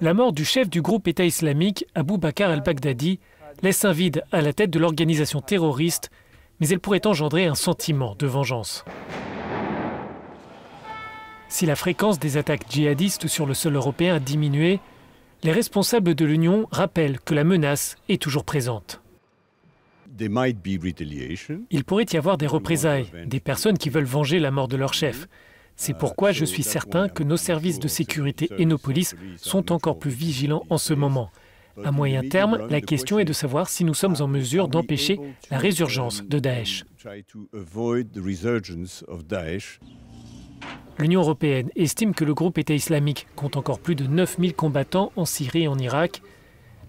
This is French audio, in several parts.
La mort du chef du groupe État islamique, Abu Bakr al-Baghdadi, laisse un vide à la tête de l'organisation terroriste, mais elle pourrait engendrer un sentiment de vengeance. Si la fréquence des attaques djihadistes sur le sol européen a diminué, les responsables de l'Union rappellent que la menace est toujours présente. Il pourrait y avoir des représailles, des personnes qui veulent venger la mort de leur chef. C'est pourquoi je suis certain que nos services de sécurité et nos polices sont encore plus vigilants en ce moment. À moyen terme, la question est de savoir si nous sommes en mesure d'empêcher la résurgence de Daesh. L'Union européenne estime que le groupe État islamique compte encore plus de 9000 combattants en Syrie et en Irak.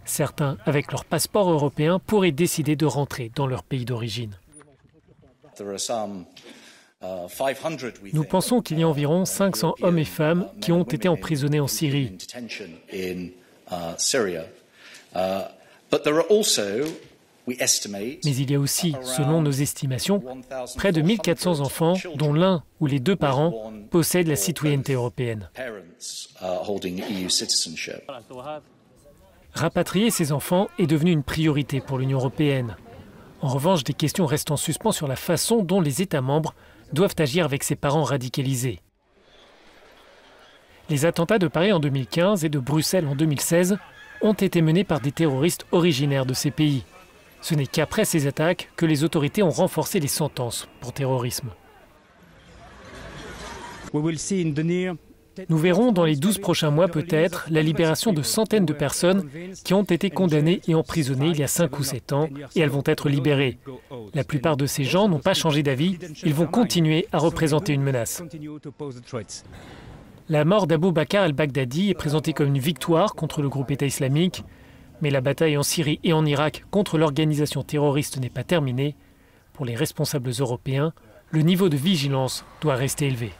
Certains, avec leur passeport européen, pourraient décider de rentrer dans leur pays d'origine. Nous pensons qu'il y a environ 500 hommes et femmes qui ont été emprisonnés en Syrie. Mais il y a aussi, selon nos estimations, près de 1400 enfants dont l'un ou les deux parents possèdent la citoyenneté européenne. Rapatrier ces enfants est devenu une priorité pour l'Union européenne. En revanche, des questions restent en suspens sur la façon dont les États membres doivent agir avec ces parents radicalisés. Les attentats de Paris en 2015 et de Bruxelles en 2016 ont été menés par des terroristes originaires de ces pays. Ce n'est qu'après ces attaques que les autorités ont renforcé les sentences pour terrorisme. Nous verrons dans les 12 prochains mois peut-être la libération de centaines de personnes qui ont été condamnées et emprisonnées il y a 5 ou 7 ans et elles vont être libérées. La plupart de ces gens n'ont pas changé d'avis, ils vont continuer à représenter une menace. La mort d'Abu Bakr al-Baghdadi est présentée comme une victoire contre le groupe État islamique, mais la bataille en Syrie et en Irak contre l'organisation terroriste n'est pas terminée. Pour les responsables européens, le niveau de vigilance doit rester élevé.